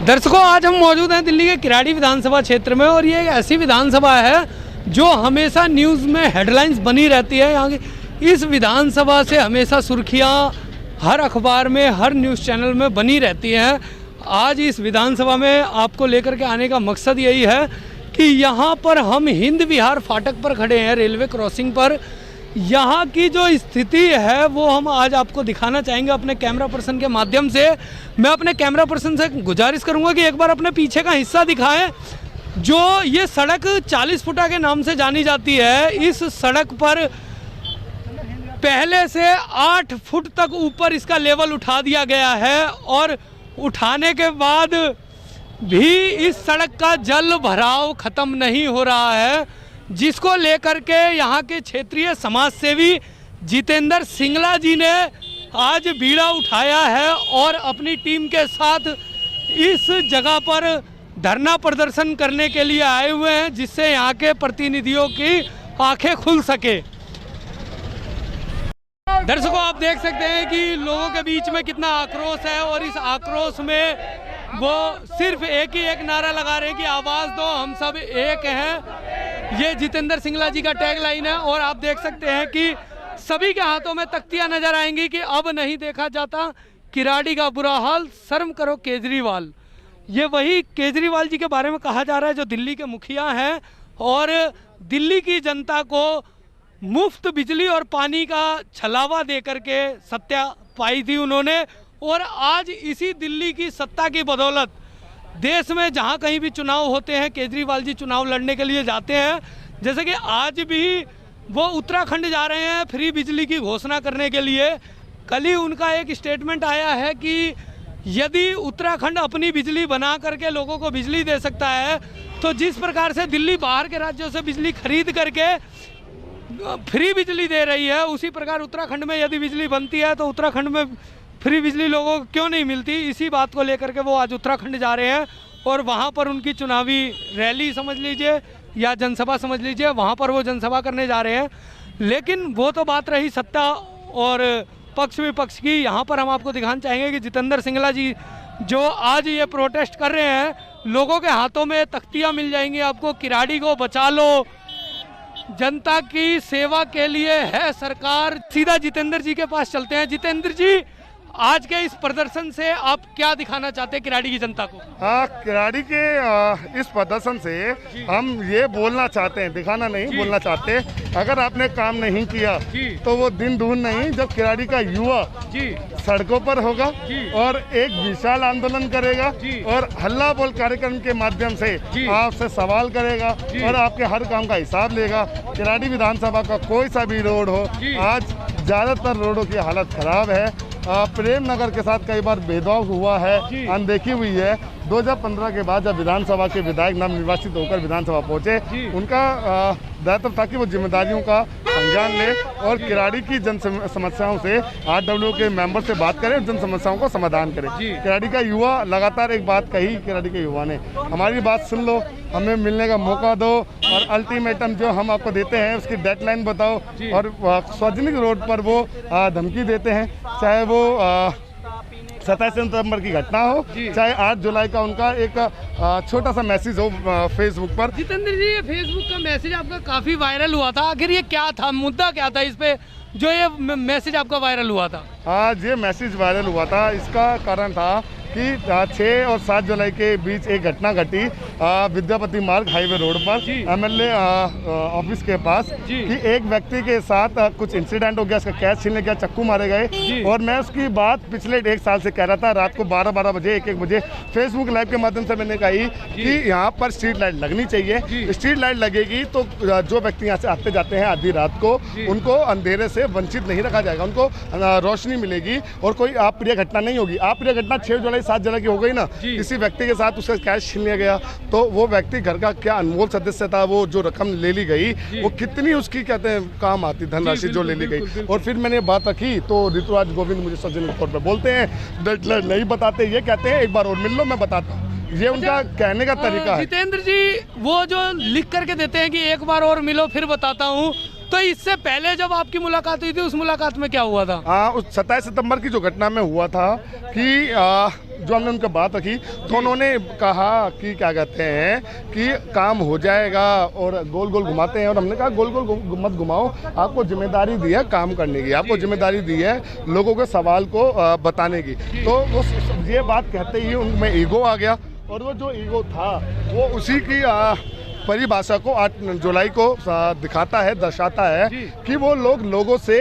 दर्शकों, आज हम मौजूद हैं दिल्ली के किराड़ी विधानसभा क्षेत्र में और ये एक ऐसी विधानसभा है जो हमेशा न्यूज़ में हेडलाइंस बनी रहती है। यहाँ की इस विधानसभा से हमेशा सुर्खियाँ हर अखबार में, हर न्यूज़ चैनल में बनी रहती हैं। आज इस विधानसभा में आपको लेकर के आने का मकसद यही है कि यहाँ पर हम हिंद विहार फाटक पर खड़े हैं, रेलवे क्रॉसिंग पर। यहाँ की जो स्थिति है वो हम आज आपको दिखाना चाहेंगे अपने कैमरा पर्सन के माध्यम से। मैं अपने कैमरा पर्सन से गुजारिश करूँगा कि एक बार अपने पीछे का हिस्सा दिखाएं। जो ये सड़क 40 फुटा के नाम से जानी जाती है, इस सड़क पर पहले से 8 फुट तक ऊपर इसका लेवल उठा दिया गया है और उठाने के बाद भी इस सड़क का जल भराव ख़त्म नहीं हो रहा है, जिसको लेकर के यहाँ के क्षेत्रीय समाज सेवी जितेंद्र सिंगला जी ने आज बीड़ा उठाया है और अपनी टीम के साथ इस जगह पर धरना प्रदर्शन करने के लिए आए हुए हैं, जिससे यहाँ के प्रतिनिधियों की आंखें खुल सके। दर्शकों, आप देख सकते हैं कि लोगों के बीच में कितना आक्रोश है और इस आक्रोश में वो सिर्फ एक ही एक नारा लगा रहे हैं कि आवाज़ दो, हम सब एक हैं। ये जितेंद्र सिंगला जी का टैग लाइन है और आप देख सकते हैं कि सभी के हाथों में तख्तियां नजर आएंगी कि अब नहीं देखा जाता किराड़ी का बुरा हाल, शर्म करो केजरीवाल। ये वही केजरीवाल जी के बारे में कहा जा रहा है जो दिल्ली के मुखिया हैं और दिल्ली की जनता को मुफ्त बिजली और पानी का छलावा दे करके सत्ता पाई थी उन्होंने। और आज इसी दिल्ली की सत्ता की बदौलत देश में जहां कहीं भी चुनाव होते हैं, केजरीवाल जी चुनाव लड़ने के लिए जाते हैं। जैसे कि आज भी वो उत्तराखंड जा रहे हैं फ्री बिजली की घोषणा करने के लिए। कल ही उनका एक स्टेटमेंट आया है कि यदि उत्तराखंड अपनी बिजली बना करके लोगों को बिजली दे सकता है, तो जिस प्रकार से दिल्ली बाहर के राज्यों से बिजली खरीद करके फ्री बिजली दे रही है, उसी प्रकार उत्तराखंड में यदि बिजली बनती है तो उत्तराखंड में फ्री बिजली लोगों को क्यों नहीं मिलती। इसी बात को लेकर के वो आज उत्तराखंड जा रहे हैं और वहाँ पर उनकी चुनावी रैली समझ लीजिए या जनसभा समझ लीजिए, वहाँ पर वो जनसभा करने जा रहे हैं। लेकिन वो तो बात रही सत्ता और पक्ष विपक्ष की। यहाँ पर हम आपको दिखाना चाहेंगे कि जितेंद्र सिंगला जी जो आज ये प्रोटेस्ट कर रहे हैं, लोगों के हाथों में तख्तियाँ मिल जाएंगी आपको, किराड़ी को बचा लो, जनता की सेवा के लिए है सरकार। सीधा जितेंद्र जी के पास चलते हैं। जितेंद्र जी, आज के इस प्रदर्शन से आप क्या दिखाना चाहते हैं किराड़ी की जनता को? हाँ, किराड़ी के इस प्रदर्शन से हम ये बोलना चाहते हैं, दिखाना नहीं, बोलना चाहते हैं, अगर आपने काम नहीं किया तो वो दिन दूर नहीं जब किराड़ी का युवा सड़कों पर होगा और एक विशाल आंदोलन करेगा और हल्ला बोल कार्यक्रम के माध्यम से आपसे सवाल करेगा और आपके हर काम का हिसाब लेगा। किराड़ी विधानसभा का कोई सा भी रोड हो, आज ज़्यादातर रोडों की हालत खराब है। प्रेम नगर के साथ कई बार भेदभाव हुआ है, अनदेखी हुई है। 2015 के बाद जब विधानसभा के विधायक नव निर्वाचित होकर विधानसभा पहुंचे, उनका दायित्व था कि वो जिम्मेदारियों का संज्ञान ले और किराड़ी की जन समस्याओं से RW के मेंबर से बात करें, जन समस्याओं को समाधान करें। किराड़ी का युवा लगातार एक बात कही, किराड़ी के युवा ने, हमारी बात सुन लो, हमें मिलने का मौका दो और अल्टीमेटम जो हम आपको देते हैं उसकी डेडलाइन बताओ। और सार्वजनिक रोड पर वो धमकी देते हैं, चाहे वो 27 सितंबर की घटना हो, चाहे 8 जुलाई का उनका एक छोटा सा मैसेज हो फेसबुक पर। जितेंद्र जी, ये फेसबुक का मैसेज आपका काफ़ी वायरल हुआ था, आखिर ये क्या था, मुद्दा क्या था इस पे जो ये मैसेज आपका वायरल हुआ था? आज ये मैसेज वायरल हुआ था, इसका कारण था कि 6 और 7 जुलाई के बीच एक घटना घटी विद्यापति मार्ग हाईवे रोड पर MLA ऑफिस के पास कि एक व्यक्ति के साथ कुछ इंसिडेंट हो गया, उसका कैश छीनने गया, चक्कू मारे गए। और मैं उसकी बात पिछले 1 साल से कह रहा था। रात को 12 बजे 1 बजे फेसबुक लाइव के माध्यम से मैंने कही कि यहाँ पर स्ट्रीट लाइट लगनी चाहिए। स्ट्रीट लाइट लगेगी तो जो व्यक्ति यहाँ से आते जाते हैं आधी रात को, उनको अंधेरे से वंचित नहीं रखा जाएगा, उनको रोशनी मिलेगी और कोई अप्रिय घटना नहीं होगी। अप्रिय घटना 6 जुलाई 7 जुलाई की हो गई ना, किसी व्यक्ति के साथ उसका कैश छीन लिया गया, तो वो व्यक्ति घर का क्या अनमोल सदस्य था, वो जो रकम ले ली गई वो कितनी उसकी कहते हैं काम आती धनराशि जो ले ली गई। और फिर मैंने बात रखी तो ऋतुराज गोविंद मुझे सार्वजनिक तौर पर बोलते हैं, डेडलाइन नहीं बताते, ये कहते हैं एक बार और मिल लो मैं बताता हूँ। ये उनका कहने का तरीका है। जितेंद्र जी, वो जो लिख करके देते हैं कि एक बार और मिलो फिर बताता हूँ, तो इससे पहले जब आपकी मुलाकात हुई थी, उस मुलाकात में क्या हुआ था? उस 27 सितंबर की जो घटना में हुआ था कि जो हमने उनका बात रखी तो उन्होंने कहा कि क्या कहते हैं कि काम हो जाएगा और गोल गोल घुमाते हैं, और हमने कहा गोल गोल मत घुमाओ, आपको जिम्मेदारी दी है काम करने की, आपको जिम्मेदारी दी है लोगों के सवाल को बताने की। तो वो ये बात कहते ही उनमें ईगो आ गया, और वो जो ईगो था वो उसी की परिभाषा को 8 जुलाई को दिखाता है, दर्शाता है कि वो लोगों से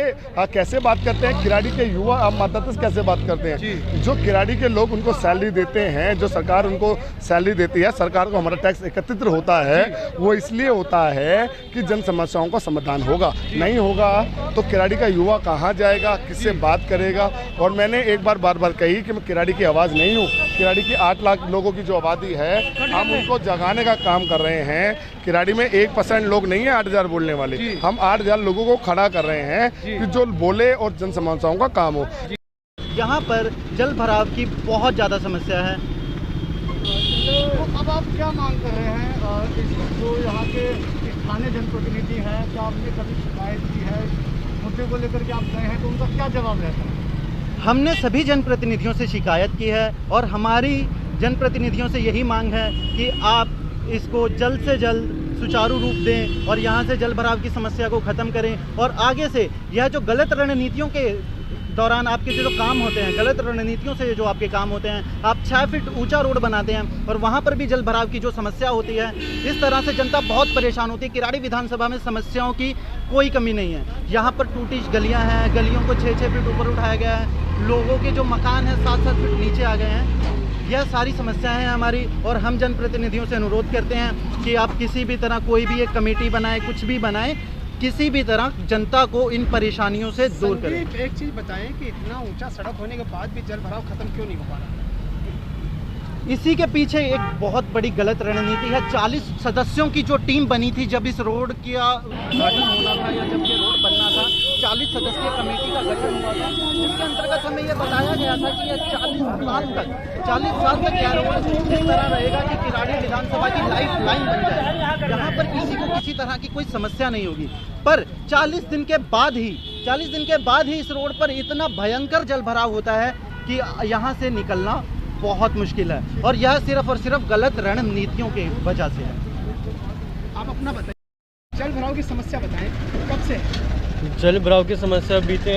कैसे बात करते हैं, किराड़ी के युवा मतदाता से कैसे बात करते हैं। जो किराड़ी के लोग उनको सैलरी देते हैं, जो सरकार उनको सैलरी देती है, सरकार को हमारा टैक्स एकत्रित होता है, वो इसलिए होता है कि जन समस्याओं का समाधान होगा। नहीं होगा तो किराड़ी का युवा कहाँ जाएगा, किससे बात करेगा। और मैंने एक बार बार कही कि मैं किराड़ी की आवाज़ नहीं हूँ। किराड़ी की 8 लाख लोगों की जो आबादी है, हम उनको जगाने का काम कर रहे हैं। किराड़ी में 1% लोग नहीं है 8000 बोलने वाले, हम 8000 लोगों को खड़ा कर रहे हैं कि जो बोले और जन समस्याओं का काम हो। यहाँ पर जल भराव की बहुत ज़्यादा समस्या है। तो अब आप क्या मांग कर रहे हैं? जो यहाँ के स्थानीय जनप्रतिनिधि हैं, क्या आपने कभी शिकायत की है मुद्दे को लेकर के आप गए हैं, तो उनका क्या जवाब रहता है? हमने सभी जनप्रतिनिधियों से शिकायत की है, और हमारी जनप्रतिनिधियों से यही मांग है कि आप इसको जल्द से जल्द सुचारू रूप दें और यहाँ से जल भराव की समस्या को ख़त्म करें। और आगे से यह जो गलत रणनीतियों के दौरान आपके जो काम होते हैं, गलत रणनीतियों से जो आपके काम होते हैं, आप 6 फीट ऊंचा रोड बनाते हैं और वहाँ पर भी जल भराव की जो समस्या होती है, इस तरह से जनता बहुत परेशान होती है। किराड़ी विधानसभा में समस्याओं की कोई कमी नहीं है। यहाँ पर टूटी गलियाँ हैं, गलियों को 6-6 फीट ऊपर उठाया गया है, लोगों के जो मकान हैं 7-7 फीट नीचे आ गए हैं। यह सारी समस्याएं हैं हमारी, और हम जनप्रतिनिधियों से अनुरोध करते हैं कि आप किसी भी तरह कोई भी एक कमेटी बनाएं, कुछ भी बनाएं, किसी भी तरह जनता को इन परेशानियों से दूर करें। एक चीज़ बताएं कि इतना ऊंचा सड़क होने के बाद भी जल भराव खत्म क्यों नहीं हो पा रहा? इसी के पीछे एक बहुत बड़ी गलत रणनीति है। 40 सदस्यों की जो टीम बनी थी जब इस रोड का उद्घाटन होना था या जब ये रोड बनना था, 40 सदस्यीय कमेटी का गठन हुआ था, जिसके अंतर्गत हमें ये बताया गया था कि ये 40 साल तक यह रोड इस तरह रहेगा कि किराड़ी विधानसभा की लाइफ लाइन बन जाए, यहाँ पर किसी को किसी तरह की कोई समस्या नहीं होगी। पर 40 दिन के बाद ही इस रोड पर इतना भयंकर जल भराव होता है कि यहाँ से निकलना बहुत मुश्किल है, और यह सिर्फ और सिर्फ गलत रणनीतियों की वजह से है। आप अपना बताइए, जल भराव की समस्या बताएं, कब से है? जल भराव की समस्या बीते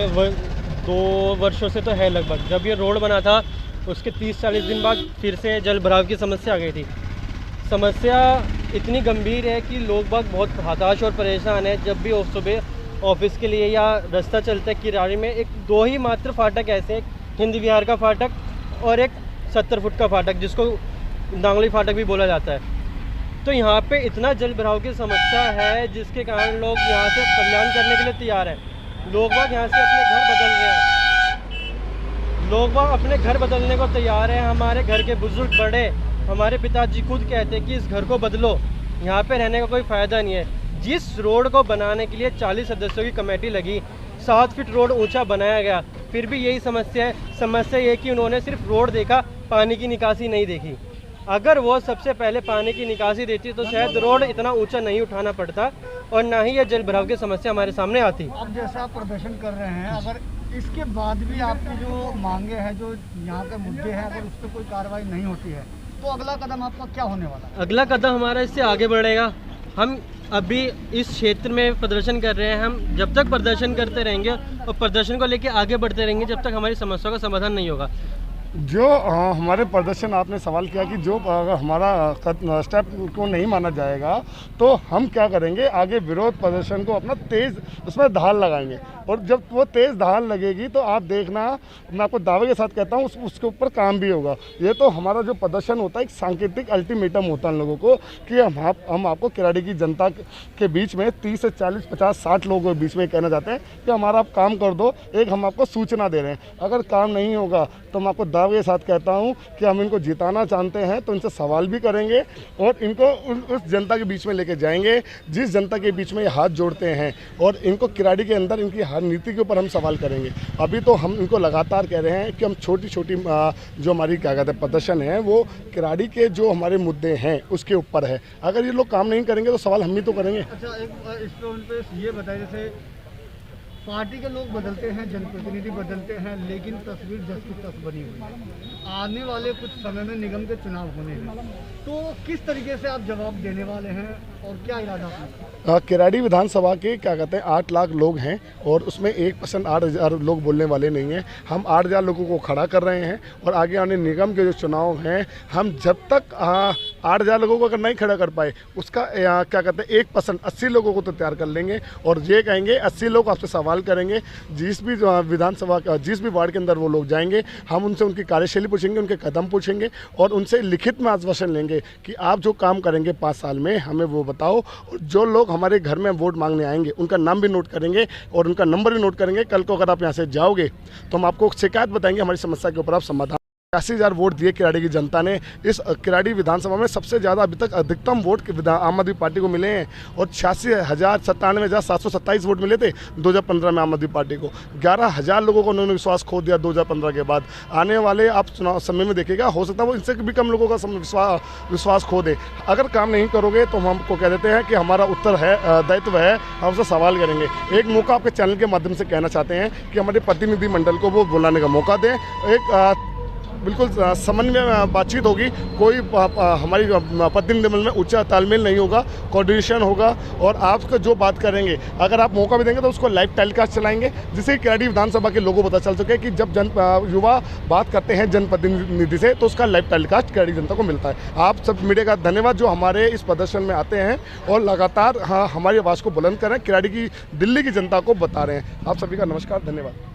2 वर्षों से तो है लगभग। जब ये रोड बना था उसके 30-40 दिन बाद फिर से जल भराव की समस्या आ गई थी। समस्या इतनी गंभीर है कि लोग बाग बहुत हताश और परेशान है। जब भी सुबह ऑफिस के लिए या रास्ता चलता है किराड़ी में, 2 ही मात्र फाटक ऐसे हैं, हिंदी विहार का फाटक और एक 70 फुट का फाटक जिसको नांगली फाटक भी बोला जाता है। तो यहाँ पे इतना जल भराव की समस्या है जिसके कारण लोग यहाँ से कल्याण करने के लिए तैयार हैं। लोग बाग यहाँ से अपने घर बदल रहे हैं, लोग बाग अपने घर बदलने को तैयार हैं। हमारे घर के बुजुर्ग बड़े, हमारे पिताजी खुद कहते हैं कि इस घर को बदलो, यहाँ पे रहने का कोई फ़ायदा नहीं है। जिस रोड को बनाने के लिए 40 सदस्यों की कमेटी लगी, 7 फीट रोड ऊंचा बनाया गया, फिर भी यही समस्या है। समस्या ये कि उन्होंने सिर्फ रोड देखा, पानी की निकासी नहीं देखी। अगर वो सबसे पहले पानी की निकासी देती तो शायद रोड इतना ऊंचा नहीं उठाना पड़ता और ना ही ये जल भराव की समस्या हमारे सामने आती। अब जैसा आप प्रदर्शन कर रहे हैं, अगर इसके बाद भी आपकी जो मांगे हैं, जो यहाँ के मुद्दे हैं, अगर उस पर कोई कार्रवाई नहीं होती है तो अगला कदम आपका क्या होने वाला है? अगला कदम हमारा इससे आगे बढ़ेगा। हम अभी इस क्षेत्र में प्रदर्शन कर रहे हैं, हम जब तक प्रदर्शन करते रहेंगे और प्रदर्शन को लेकर आगे बढ़ते रहेंगे जब तक हमारी समस्या का समाधान नहीं होगा। जो हमारे प्रदर्शन, आपने सवाल किया कि जो अगर हमारा स्टेप को नहीं माना जाएगा तो हम क्या करेंगे, आगे विरोध प्रदर्शन को अपना तेज़ उसमें धार लगाएंगे, और जब वो तेज़ धार लगेगी तो आप देखना, मैं आपको दावे के साथ कहता हूँ उसके ऊपर काम भी होगा। ये तो हमारा जो प्रदर्शन होता है एक सांकेतिक अल्टीमेटम होता है लोगों को कि हम आपको किराड़ी की जनता के बीच में 30 से 40, 50, 60 लोगों के बीच में कहना चाहते हैं कि हमारा आप काम कर दो। एक हम आपको सूचना दे रहे हैं, अगर काम नहीं होगा तो हम आपको दावे के साथ कहता हूं कि हम इनको जिताना चाहते हैं तो इनसे सवाल भी करेंगे और इनको उस जनता के बीच में लेके जाएंगे जिस जनता के बीच में ये हाथ जोड़ते हैं, और इनको किराड़ी के अंदर इनकी हर नीति के ऊपर हम सवाल करेंगे। अभी तो हम इनको लगातार कह रहे हैं कि हम छोटी छोटी जो हमारी क्या कहते हैं प्रदर्शन है वो किराड़ी के जो हमारे मुद्दे हैं उसके ऊपर है। अगर ये लोग काम नहीं करेंगे तो सवाल हम ही तो करेंगे। अच्छा, एक इस पे ये बताइए, जैसे पार्टी के लोग बदलते हैं, जनप्रतिनिधि बदलते हैं, लेकिन तस्वीर जस की तस बनी हुई है। आने वाले कुछ समय में निगम के चुनाव होने हैं, तो किस तरीके से आप जवाब देने वाले हैं और क्या इरादा है? किराड़ी विधानसभा के क्या कहते हैं 8 लाख लोग हैं और उसमें 1% 8,000 लोग बोलने वाले नहीं हैं। हम 8,000 लोगों को खड़ा कर रहे हैं और आगे आने निगम के जो चुनाव हैं, हम जब तक 8,000 लोगों को अगर नहीं खड़ा कर पाए उसका क्या कहते हैं 1% 80 लोगों को तो तैयार कर लेंगे और ये कहेंगे 80 लोग आपसे सवाल करेंगे। जिस भी विधानसभा जिस भी वार्ड के अंदर वो लोग जाएंगे हम उनसे उनकी कार्यशैली पूछेंगे, उनके कदम पूछेंगे और उनसे लिखित में आश्वासन लेंगे कि आप जो काम करेंगे 5 साल में हमें वो बताओ। और जो लोग हमारे घर में वोट मांगने आएंगे उनका नाम भी नोट करेंगे और उनका नंबर भी नोट करेंगे। कल को अगर आप यहाँ से जाओगे तो हम आपको शिकायत बताएंगे, हमारी समस्या के ऊपर आप समाधान। 80,000 वोट दिए किराड़ी की जनता ने। इस किराड़ी विधानसभा में सबसे ज़्यादा अभी तक अधिकतम वोट आम आदमी पार्टी को मिले हैं और 96,97,727 वोट मिले थे 2015 में आम आदमी पार्टी को। 11,000 लोगों को उन्होंने विश्वास खो दिया 2015 के बाद। आने वाले आप चुनाव समय में देखिएगा, हो सकता है वो इनसे भी कम लोगों का विश्वास खो दे। अगर काम नहीं करोगे तो हम आपको कह देते हैं कि हमारा उत्तर है, दायित्व है, हम उससे सवाल करेंगे। एक मौका आपके चैनल के माध्यम से कहना चाहते हैं कि हमारे प्रतिनिधि मंडल को वो बुलाने का मौका दें। एक बिल्कुल समन्वय बातचीत होगी, कोई हमारी प्रतिनिधिमंडल में उच्च तालमेल नहीं होगा, कोऑर्डिनेशन होगा और आपको जो बात करेंगे अगर आप मौका भी देंगे तो उसको लाइव टेलीकास्ट चलाएंगे जिससे किराड़ी विधानसभा के लोगों को पता चल सके कि जब युवा बात करते हैं जनप्रतिनिधि से तो उसका लाइव टेलीकास्ट किराड़ी जनता को मिलता है। आप सब मीडिया का धन्यवाद जो हमारे इस प्रदर्शन में आते हैं और लगातार हमारी आवाज़ को बुलंद करें, किराड़ी की दिल्ली की जनता को बता रहे हैं। आप सभी का नमस्कार, धन्यवाद।